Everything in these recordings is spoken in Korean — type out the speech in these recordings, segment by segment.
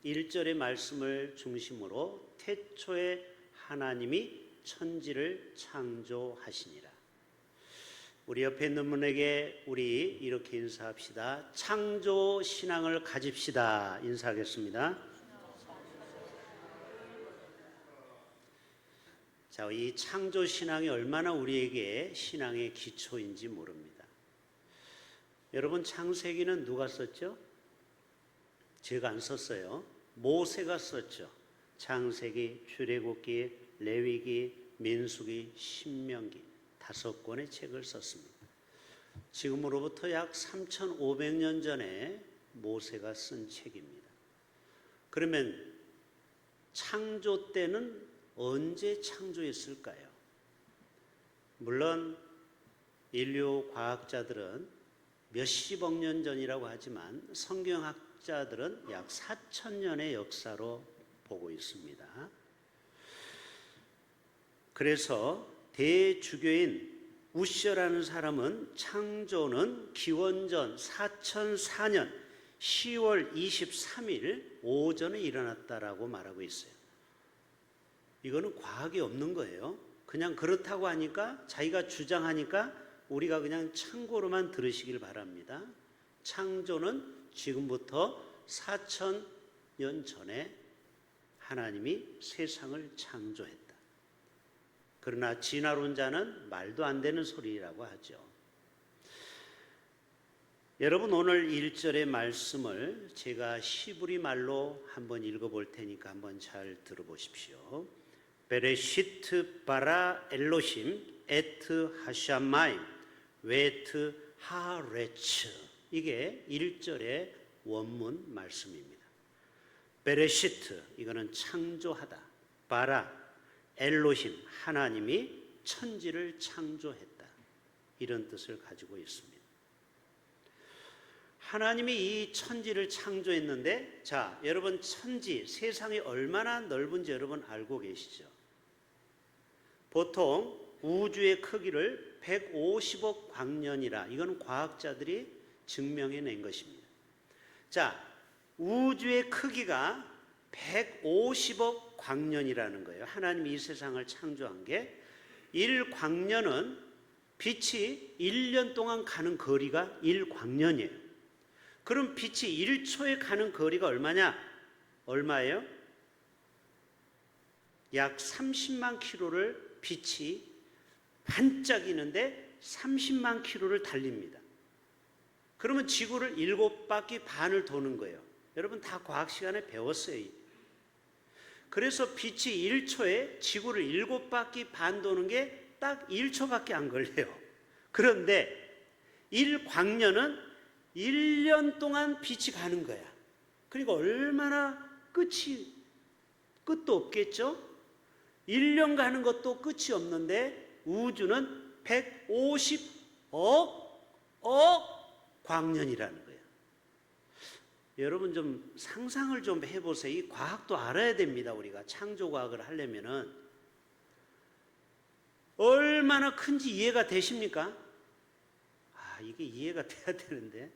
1절의 말씀을 중심으로 태초에 하나님이 천지를 창조하시니라. 우리 옆에 있는 분에게 우리 이렇게 인사합시다. 창조 신앙을 가집시다. 인사하겠습니다. 자, 이 창조 신앙이 얼마나 우리에게 신앙의 기초인지 모릅니다. 여러분, 창세기는 누가 썼죠? 제가 안 썼어요. 모세가 썼죠. 창세기, 출애굽기, 레위기, 민수기, 신명기 5권의 책을 썼습니다. 지금으로부터 약 3,500년 전에 모세가 쓴 책입니다. 그러면 창조 때는 언제 창조했을까요? 물론 인류 과학자들은 몇십억 년 전이라고 하지만 성경학자들은 약 4,000년의 역사로 보고 있습니다. 그래서 대주교인 우셔라는 사람은 창조는 기원전 4004년 10월 23일 오전에 일어났다라고 말하고 있어요. 이거는 과학이 없는 거예요. 그냥 그렇다고 하니까, 자기가 주장하니까 우리가 그냥 참고로만 들으시길 바랍니다. 창조는 지금부터 4,000년 전에 하나님이 세상을 창조했다. 그러나 진화론자는 말도 안 되는 소리라고 하죠. 여러분, 오늘 1절의 말씀을 제가 히브리 말로 한번 읽어볼 테니까 한번 잘 들어보십시오. 베레시트 바라 엘로힘 에트 하샤마임 웨트 하레츠, 이게 1절의 원문 말씀입니다. 베레시트, 이거는 창조하다. 바라, 엘로힘, 하나님이 천지를 창조했다, 이런 뜻을 가지고 있습니다. 하나님이 이 천지를 창조했는데, 자, 여러분, 천지, 세상이 얼마나 넓은지 여러분 알고 계시죠? 보통 우주의 크기를 150억 광년이라, 이건 과학자들이 증명해낸 것입니다. 자, 우주의 크기가 150억 광년이라는 거예요. 하나님이 이 세상을 창조한 게, 1광년은 빛이 1년 동안 가는 거리가 1광년이에요. 그럼 빛이 1초에 가는 거리가 얼마예요? 약 30만 킬로를 빛이 반짝이는데 30만 킬로를 달립니다. 그러면 지구를 7바퀴 반을 도는 거예요. 여러분 다 과학 시간에 배웠어요. 그래서 빛이 1초에 지구를 7바퀴 반 도는 게 딱 1초밖에 안 걸려요. 그런데 1광년은 1년 동안 빛이 가는 거야. 그러니까 얼마나 끝도 없겠죠? 1년 가는 것도 끝이 없는데 우주는 150억 광년이라는 거예요. 여러분 좀 상상을 좀 해보세요. 이 과학도 알아야 됩니다. 우리가 창조과학을 하려면은 얼마나 큰지 이해가 되십니까? 이게 이해가 돼야 되는데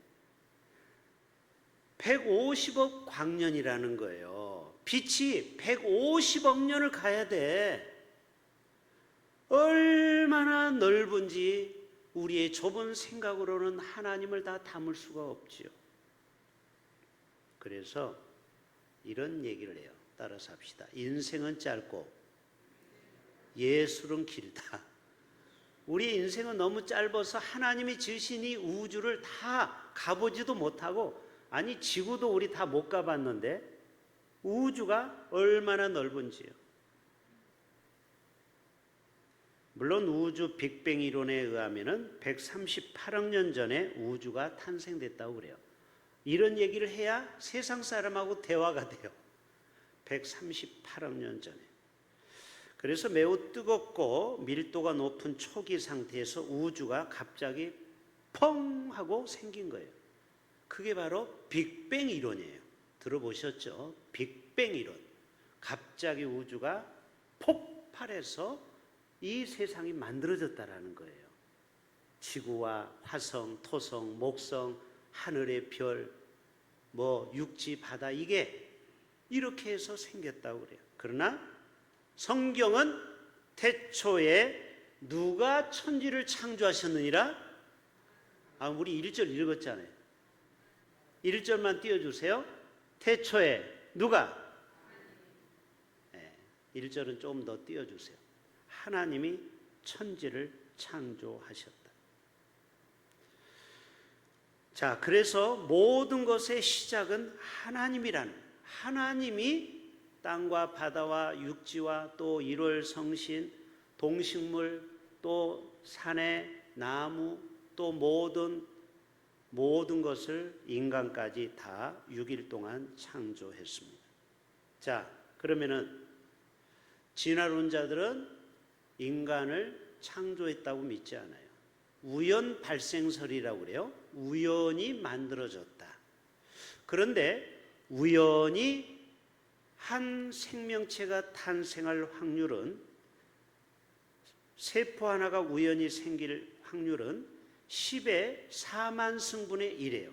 150억 광년이라는 거예요. 빛이 150억 년을 가야 돼. 얼마나 넓은지 우리의 좁은 생각으로는 하나님을 다 담을 수가 없지요. 그래서 이런 얘기를 해요. 따라서 합시다. 인생은 짧고 예술은 길다. 우리 인생은 너무 짧아서 하나님이 지으신 이 우주를 다 가보지도 못하고, 아니 지구도 우리 다 못 가봤는데 우주가 얼마나 넓은지요. 물론 우주 빅뱅 이론에 의하면 138억 년 전에 우주가 탄생됐다고 그래요. 이런 얘기를 해야 세상 사람하고 대화가 돼요. 138억 년 전에. 그래서 매우 뜨겁고 밀도가 높은 초기 상태에서 우주가 갑자기 펑 하고 생긴 거예요. 그게 바로 빅뱅 이론이에요. 들어보셨죠? 빅뱅 이론. 갑자기 우주가 폭발해서 이 세상이 만들어졌다라는 거예요. 지구와 화성, 토성, 목성, 하늘의 별, 육지, 바다, 이게 이렇게 해서 생겼다고 그래요. 그러나 성경은 태초에 누가 천지를 창조하셨느니라? 우리 1절 읽었잖아요. 1절만 띄워주세요. 태초에 누가? 1절은 좀 더 띄워주세요. 하나님이 천지를 창조하셨다. 자, 그래서 모든 것의 시작은 하나님이라는, 하나님이 땅과 바다와 육지와 또 일월성신, 동식물, 또 산의 나무, 또 모든 것을 인간까지 다 6일 동안 창조했습니다. 자, 그러면은 진화론자들은 인간을 창조했다고 믿지 않아요. 우연 발생설이라고 그래요. 우연히 만들어졌다. 그런데 우연히 한 생명체가 탄생할 확률은, 세포 하나가 우연히 생길 확률은 10의 4만 승분의 1이에요.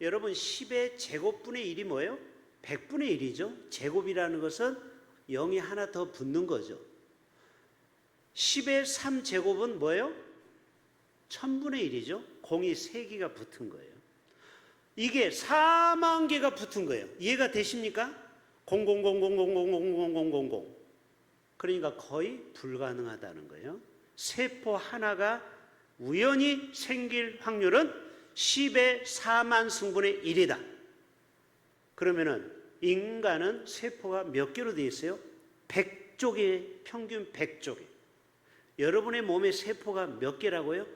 여러분 10의 제곱분의 1이 뭐예요? 100분의 1이죠. 제곱이라는 것은 0이 하나 더 붙는 거죠. 10의 3제곱은 뭐예요? 1000분의 1이죠. 공이 3개가 붙은 거예요. 이게 4만 개가 붙은 거예요. 이해가 되십니까? 0000000000. 그러니까 거의 불가능하다는 거예요. 세포 하나가 우연히 생길 확률은 10의 4만 승분의 1이다. 그러면은 인간은 세포가 몇 개로 되어 있어요? 100쪽에, 평균 100쪽에. 여러분의 몸에 세포가 몇 개라고요?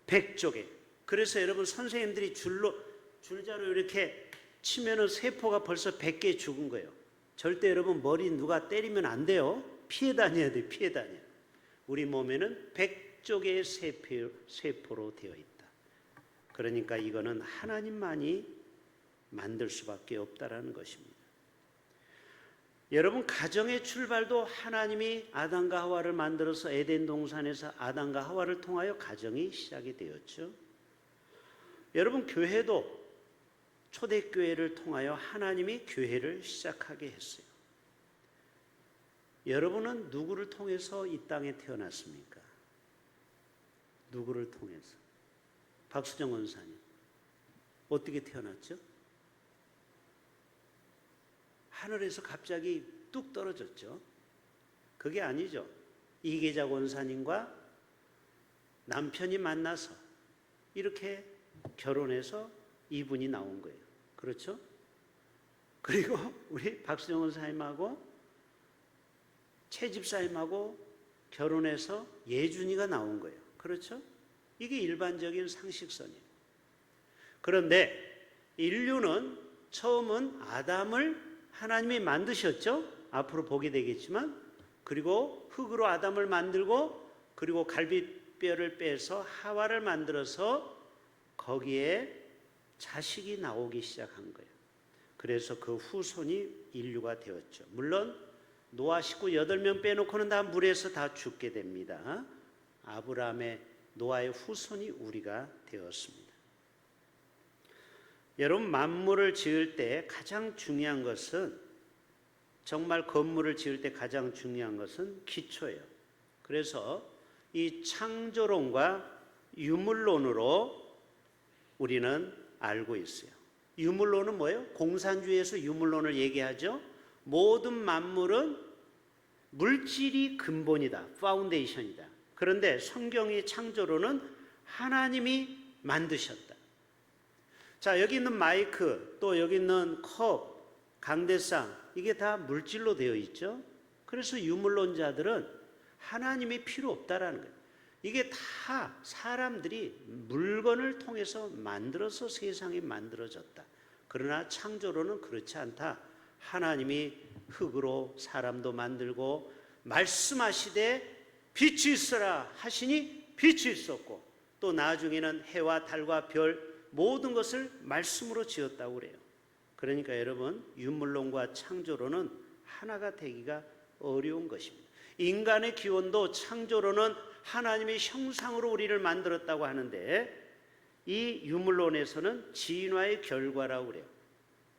100쪽에. 그래서 여러분 선생님들이 줄자로 이렇게 치면은 세포가 벌써 100개 죽은 거예요. 절대 여러분 머리 누가 때리면 안 돼요. 피해 다녀야 돼요. 피해 다녀. 우리 몸에는 100쪽의 세포로 되어 있다. 그러니까 이거는 하나님만이 만들 수밖에 없다라는 것입니다. 여러분 가정의 출발도 하나님이 아담과 하와를 만들어서 에덴 동산에서 아담과 하와를 통하여 가정이 시작이 되었죠. 여러분 교회도 초대교회를 통하여 하나님이 교회를 시작하게 했어요. 여러분은 누구를 통해서 이 땅에 태어났습니까? 누구를 통해서? 박수정 원사님 어떻게 태어났죠? 하늘에서 갑자기 뚝 떨어졌죠. 그게 아니죠. 이계자 원사님과 남편이 만나서 이렇게 결혼해서 이분이 나온 거예요. 그렇죠? 그리고 우리 박수정 원사님하고 최 집사님하고 결혼해서 예준이가 나온 거예요. 그렇죠? 이게 일반적인 상식선이에요. 그런데 인류는 처음은 아담을 하나님이 만드셨죠. 앞으로 보게 되겠지만, 그리고 흙으로 아담을 만들고, 그리고 갈비뼈를 빼서 하와를 만들어서 거기에 자식이 나오기 시작한 거예요. 그래서 그 후손이 인류가 되었죠. 물론 노아 식구 8명 빼놓고는 다 물에서 다 죽게 됩니다. 아브라함의 노아의 후손이 우리가 되었습니다. 여러분 만물을 지을 때 가장 중요한 것은, 정말 건물을 지을 때 가장 중요한 것은 기초예요. 그래서 이 창조론과 유물론으로 우리는 알고 있어요. 유물론은 뭐예요? 공산주의에서 유물론을 얘기하죠. 모든 만물은 물질이 근본이다, 파운데이션이다. 그런데 성경의 창조론은 하나님이 만드셨다. 자, 여기 있는 마이크, 또 여기 있는 컵, 강대상, 이게 다 물질로 되어 있죠. 그래서 유물론자들은 하나님이 필요 없다라는 거예요. 이게 다 사람들이 물건을 통해서 만들어서 세상이 만들어졌다. 그러나 창조론은 그렇지 않다. 하나님이 흙으로 사람도 만들고 말씀하시되 빛이 있어라 하시니 빛이 있었고, 또 나중에는 해와 달과 별 모든 것을 말씀으로 지었다고 그래요. 그러니까 여러분 유물론과 창조론은 하나가 되기가 어려운 것입니다. 인간의 기원도 창조론은 하나님의 형상으로 우리를 만들었다고 하는데, 이 유물론에서는 진화의 결과라고 그래요.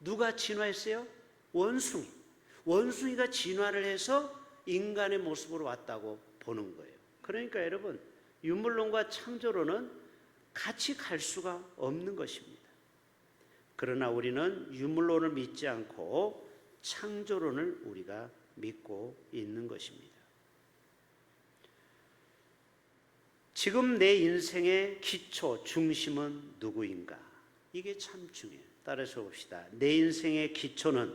누가 진화했어요? 원숭이. 원숭이가 진화를 해서 인간의 모습으로 왔다고 보는 거예요. 그러니까 여러분, 유물론과 창조론은 같이 갈 수가 없는 것입니다. 그러나 우리는 유물론을 믿지 않고 창조론을 우리가 믿고 있는 것입니다. 지금 내 인생의 기초, 중심은 누구인가? 이게 참 중요해요. 따라서 봅시다. 내 인생의 기초는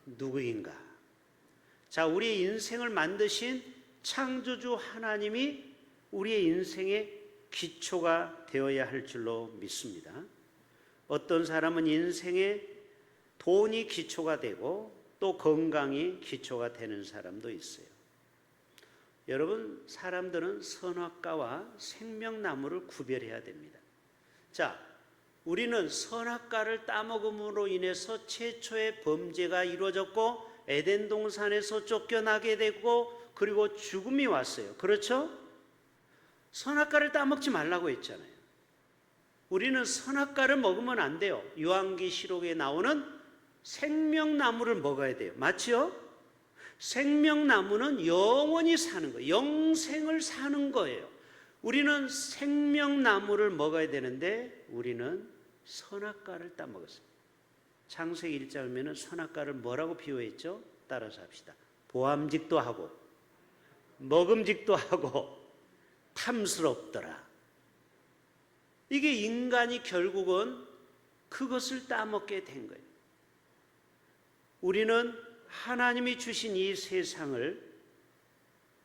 누구인가? 자, 우리의 인생을 만드신 창조주 하나님이 우리의 인생의 기초가 되어야 할 줄로 믿습니다. 어떤 사람은 인생에 돈이 기초가 되고 또 건강이 기초가 되는 사람도 있어요. 여러분, 사람들은 선악과와 생명나무를 구별해야 됩니다. 자, 우리는 선악과를 따먹음으로 인해서 최초의 범죄가 이루어졌고 에덴 동산에서 쫓겨나게 되고 그리고 죽음이 왔어요. 그렇죠? 선악과를 따먹지 말라고 했잖아요. 우리는 선악과를 먹으면 안 돼요. 요한계시록에 나오는 생명나무를 먹어야 돼요. 맞죠? 생명나무는 영원히 사는 거예요. 영생을 사는 거예요. 우리는 생명나무를 먹어야 되는데 우리는 선악과를 따먹었습니다. 창세기 1장 보면 선악과를 뭐라고 비유했죠? 따라서 합시다. 보암직도 하고 먹음직도 하고 탐스럽더라. 이게 인간이 결국은 그것을 따먹게 된 거예요. 우리는 하나님이 주신 이 세상을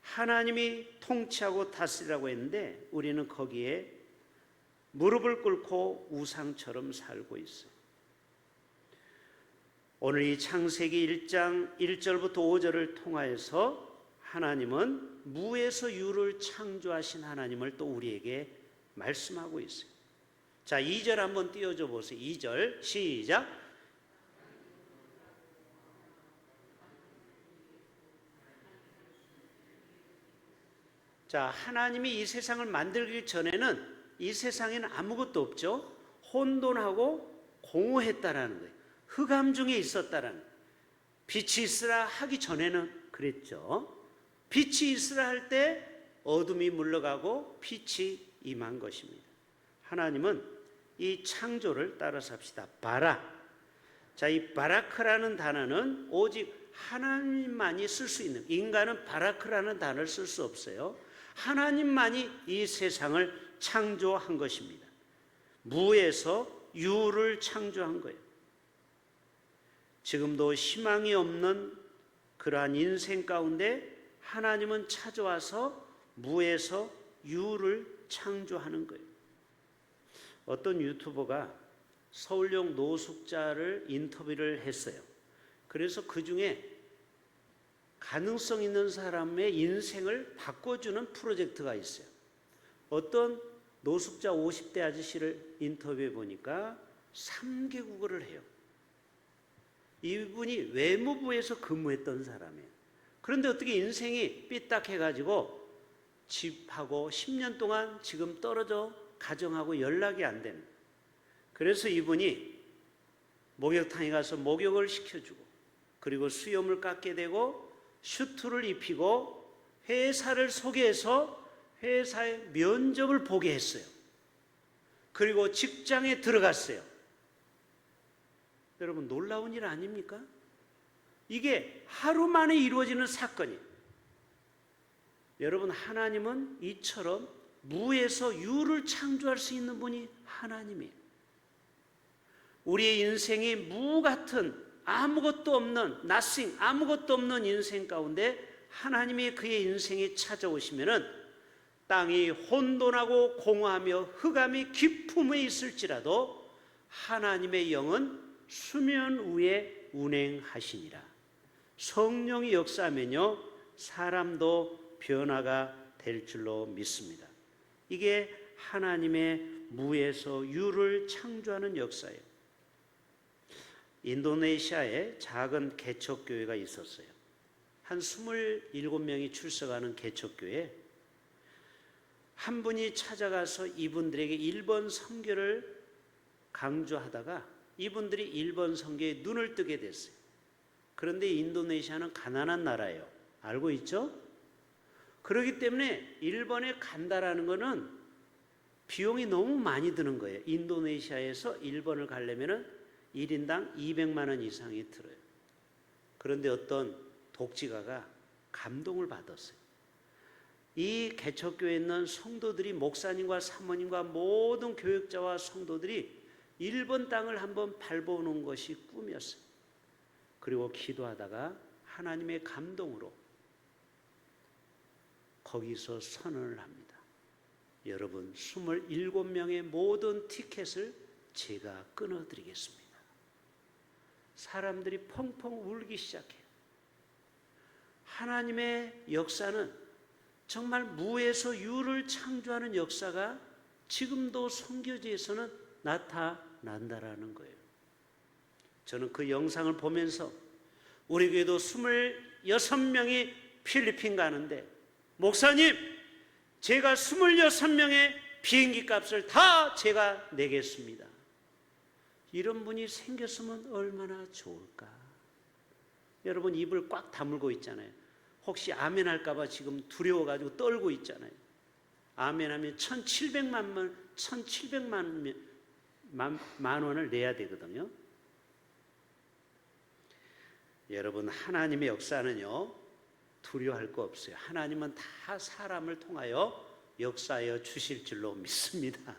하나님이 통치하고 다스리라고 했는데 우리는 거기에 무릎을 꿇고 우상처럼 살고 있어요. 오늘 이 창세기 1장 1절부터 5절을 통하여서 하나님은 무에서 유를 창조하신 하나님을 또 우리에게 말씀하고 있어요. 자, 2절 한번 띄워줘 보세요. 2절 시작. 자, 하나님이 이 세상을 만들기 전에는 이 세상에는 아무것도 없죠. 혼돈하고 공허했다라는 거예요. 흑암 중에 있었다라는 거예요. 빛이 있으라 하기 전에는 그랬죠. 빛이 있으라 할 때 어둠이 물러가고 빛이 임한 것입니다. 하나님은 이 창조를 따라서 합시다. 바라. 자, 이 바라크라는 단어는 오직 하나님만이 쓸 수 있는, 인간은 바라크라는 단어를 쓸 수 없어요. 하나님만이 이 세상을 창조한 것입니다. 무에서 유를 창조한 거예요. 지금도 희망이 없는 그러한 인생 가운데 하나님은 찾아와서 무에서 유를 창조하는 거예요. 어떤 유튜버가 서울역 노숙자를 인터뷰를 했어요. 그래서 그 중에 가능성 있는 사람의 인생을 바꿔주는 프로젝트가 있어요. 어떤 노숙자 50대 아저씨를 인터뷰해 보니까 3개국어를 해요. 이분이 외무부에서 근무했던 사람이에요. 그런데 어떻게 인생이 삐딱해가지고 집하고 10년 동안 지금 떨어져 가정하고 연락이 안 되는. 그래서 이분이 목욕탕에 가서 목욕을 시켜주고 그리고 수염을 깎게 되고 슈트를 입히고 회사를 소개해서 회사의 면접을 보게 했어요. 그리고 직장에 들어갔어요. 여러분, 놀라운 일 아닙니까? 이게 하루 만에 이루어지는 사건이에요. 여러분, 하나님은 이처럼 무에서 유를 창조할 수 있는 분이 하나님이에요. 우리의 인생이 무 같은 아무것도 없는 nothing, 아무것도 없는 인생 가운데 하나님이 그의 인생에 찾아오시면은 땅이 혼돈하고 공허하며 흑암이 깊음에 있을지라도 하나님의 영은 수면 위에 운행하시니라. 성령이 역사하면요 사람도 변화가 될 줄로 믿습니다. 이게 하나님의 무에서 유를 창조하는 역사예요. 인도네시아에 작은 개척교회가 있었어요. 한 27명이 출석하는 개척교회. 한 분이 찾아가서 이분들에게 1번 선교를 강조하다가 이분들이 일본 선교에 눈을 뜨게 됐어요. 그런데 인도네시아는 가난한 나라예요. 알고 있죠? 그렇기 때문에 일본에 간다라는 것은 비용이 너무 많이 드는 거예요. 인도네시아에서 일본을 가려면 1인당 200만 원 이상이 들어요. 그런데 어떤 독지가가 감동을 받았어요. 이 개척교회에 있는 성도들이, 목사님과 사모님과 모든 교역자와 성도들이 일본 땅을 한번 밟아오는 것이 꿈이었어요. 그리고 기도하다가 하나님의 감동으로 거기서 선언을 합니다. 여러분, 27명의 모든 티켓을 제가 끊어드리겠습니다. 사람들이 펑펑 울기 시작해요. 하나님의 역사는 정말 무에서 유를 창조하는 역사가 지금도 선교지에서는 나타난다라는 거예요. 저는 그 영상을 보면서 우리 교회도 26명이 필리핀 가는데, 목사님, 제가 26명의 비행기 값을 다 제가 내겠습니다. 이런 분이 생겼으면 얼마나 좋을까. 여러분, 입을 꽉 다물고 있잖아요. 혹시 아멘 할까봐 지금 두려워가지고 떨고 있잖아요. 아멘 하면 1700만 원을 내야 되거든요. 여러분, 하나님의 역사는요, 두려워할 거 없어요. 하나님은 다 사람을 통하여 역사하여 주실 줄로 믿습니다.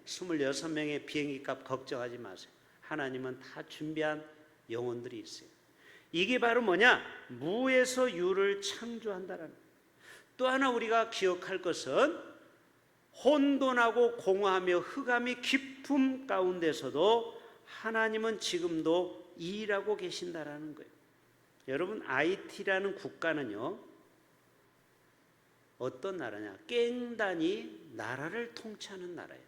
26명의 비행기 값 걱정하지 마세요. 하나님은 다 준비한 영혼들이 있어요. 이게 바로 뭐냐? 무에서 유를 창조한다라는. 또 하나 우리가 기억할 것은 혼돈하고 공허하며 흑암이 깊음 가운데서도 하나님은 지금도 일하고 계신다라는 거예요. 여러분, IT라는 국가는요, 어떤 나라냐? 깽단이 나라를 통치하는 나라예요.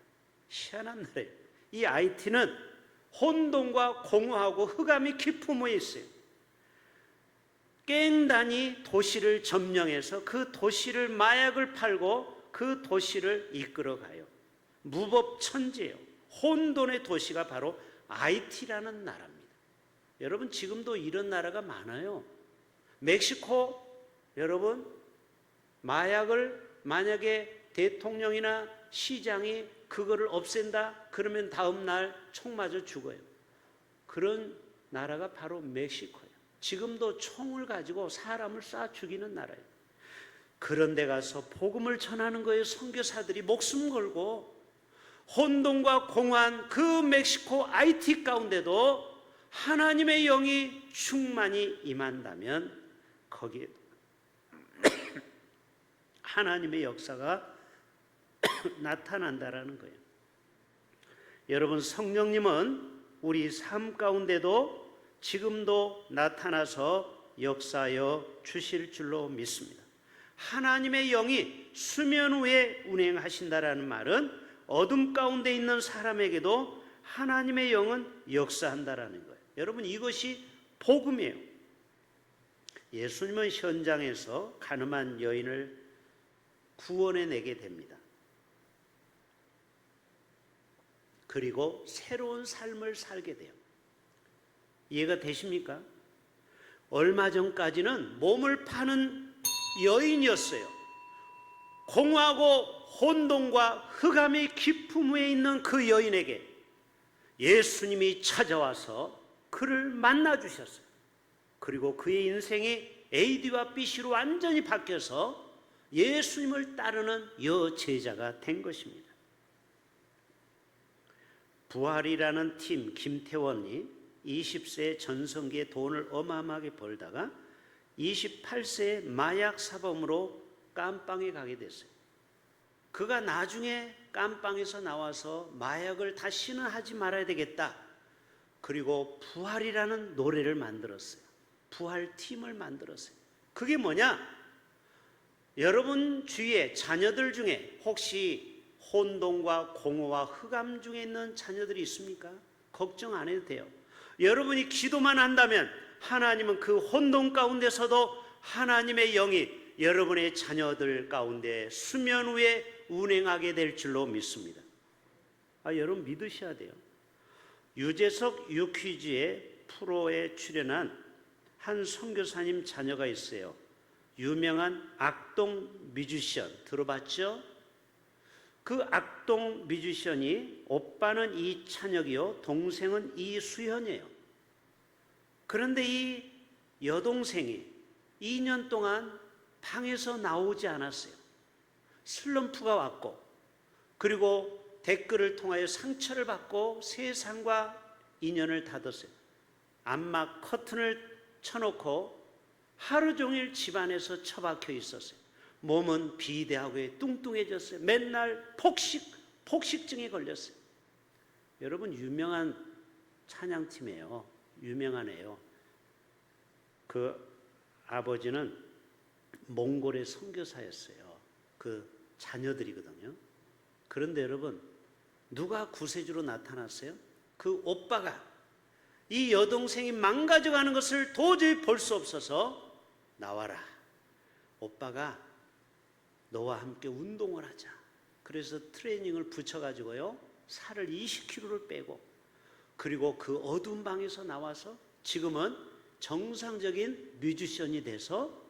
희한한 나라예요. 이 IT는 혼돈과 공허하고 흑암이 깊음에 있어요. 깽단이 도시를 점령해서 그 도시를 마약을 팔고 그 도시를 이끌어가요. 무법천지예요. 혼돈의 도시가 바로 IT라는 나라입니다. 여러분, 지금도 이런 나라가 많아요. 멕시코, 여러분, 마약을 만약에 대통령이나 시장이 그거를 없앤다 그러면 다음 날 총 맞아 죽어요. 그런 나라가 바로 멕시코예요. 지금도 총을 가지고 사람을 쏴 죽이는 나라예요. 그런 데 가서 복음을 전하는 거예요. 선교사들이 목숨 걸고. 혼돈과 공허한 그 멕시코 IT 가운데도 하나님의 영이 충만히 임한다면 거기에 하나님의 역사가 나타난다라는 거예요. 여러분, 성령님은 우리 삶 가운데도 지금도 나타나서 역사하여 주실 줄로 믿습니다. 하나님의 영이 수면 위에 운행하신다라는 말은 어둠 가운데 있는 사람에게도 하나님의 영은 역사한다라는 거예요. 여러분, 이것이 복음이에요. 예수님은 현장에서 가늠한 여인을 구원해내게 됩니다. 그리고 새로운 삶을 살게 돼요. 이해가 되십니까? 얼마 전까지는 몸을 파는 여인이었어요. 공허하고 혼돈과 흑암이 깊음 위에 있는 그 여인에게 예수님이 찾아와서 그를 만나 주셨어요. 그리고 그의 인생이 A와 B로 완전히 바뀌어서 예수님을 따르는 여제자가 된 것입니다. 부활이라는 팀 김태원이 20세에 전성기에 돈을 어마어마하게 벌다가 28세에 마약 사범으로 깜빵에 가게 됐어요. 그가 나중에 깜빵에서 나와서 마약을 다시는 하지 말아야 되겠다. 그리고 부활이라는 노래를 만들었어요. 부활팀을 만들었어요. 그게 뭐냐? 여러분 주위에 자녀들 중에 혹시 혼돈과 공허와 흑암 중에 있는 자녀들이 있습니까? 걱정 안 해도 돼요. 여러분이 기도만 한다면 하나님은 그 혼돈 가운데서도 하나님의 영이 여러분의 자녀들 가운데 수면 위에 운행하게 될 줄로 믿습니다. 여러분 믿으셔야 돼요. 유재석 유퀴즈의 프로에 출연한 한 선교사님 자녀가 있어요. 유명한 악동 뮤지션 들어봤죠? 그 악동 뮤지션이 오빠는 이찬혁이요, 동생은 이수현이에요. 그런데 이 여동생이 2년 동안 방에서 나오지 않았어요. 슬럼프가 왔고, 그리고 댓글을 통하여 상처를 받고 세상과 인연을 닫았어요. 암막 커튼을 쳐놓고 하루 종일 집안에서 처박혀 있었어요. 몸은 비대하고 뚱뚱해졌어요. 맨날 폭식증에 걸렸어요. 여러분, 유명한 찬양팀이에요. 유명하네요. 그 아버지는 몽골의 선교사였어요. 그 자녀들이거든요. 그런데 여러분, 누가 구세주로 나타났어요? 그 오빠가 이 여동생이 망가져가는 것을 도저히 볼 수 없어서 나와라. 오빠가 너와 함께 운동을 하자. 그래서 트레이닝을 붙여가지고요, 살을 20kg를 빼고, 그리고 그 어두운 방에서 나와서 지금은 정상적인 뮤지션이 돼서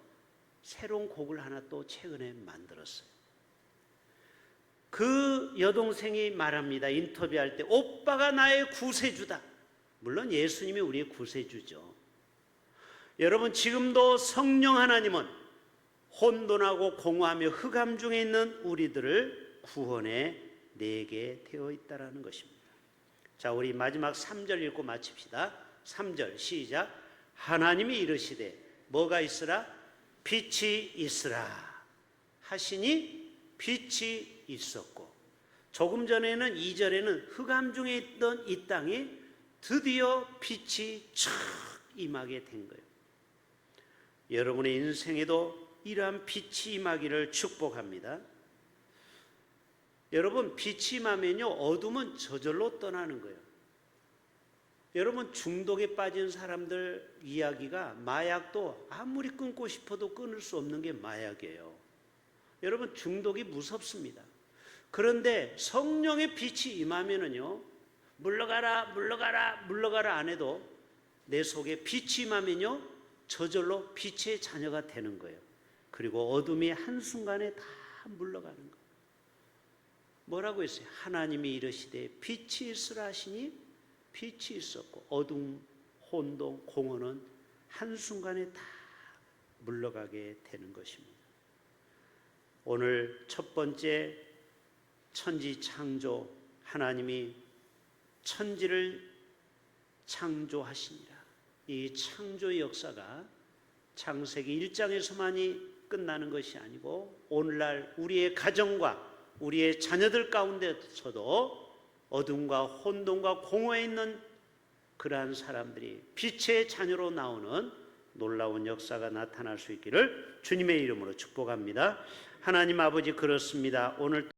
새로운 곡을 하나 또 최근에 만들었어요. 그 여동생이 말합니다. 인터뷰할 때 오빠가 나의 구세주다. 물론 예수님이 우리의 구세주죠. 여러분, 지금도 성령 하나님은 혼돈하고 공허하며 흑암 중에 있는 우리들을 구원해 내게 되어 있다라는 것입니다. 자, 우리 마지막 3절 읽고 마칩시다. 3절 시작. 하나님이 이르시되 뭐가 있으라? 빛이 있으라 하시니 빛이 있었고, 조금 전에는 2절에는 흑암 중에 있던 이 땅이 드디어 빛이 촥 임하게 된 거예요. 여러분의 인생에도 이러한 빛이 임하기를 축복합니다. 여러분, 빛이 임하면요, 어둠은 저절로 떠나는 거예요. 여러분, 중독에 빠진 사람들 이야기가, 마약도 아무리 끊고 싶어도 끊을 수 없는 게 마약이에요. 여러분, 중독이 무섭습니다. 그런데 성령의 빛이 임하면은요, 물러가라 물러가라 물러가라 안 해도 내 속에 빛이 임하면요, 저절로 빛의 자녀가 되는 거예요. 그리고 어둠이 한순간에 다 물러가는 거예요. 뭐라고 했어요? 하나님이 이르시되 빛이 있으라 하시니 빛이 있었고, 어둠, 혼돈, 공허는 한순간에 다 물러가게 되는 것입니다. 오늘 첫 번째 천지 창조, 하나님이 천지를 창조하시니라. 이 창조의 역사가 창세기 1장에서만이 끝나는 것이 아니고, 오늘날 우리의 가정과 우리의 자녀들 가운데서도 어둠과 혼돈과 공허에 있는 그러한 사람들이 빛의 자녀로 나오는 놀라운 역사가 나타날 수 있기를 주님의 이름으로 축복합니다. 하나님 아버지, 그렇습니다. 오늘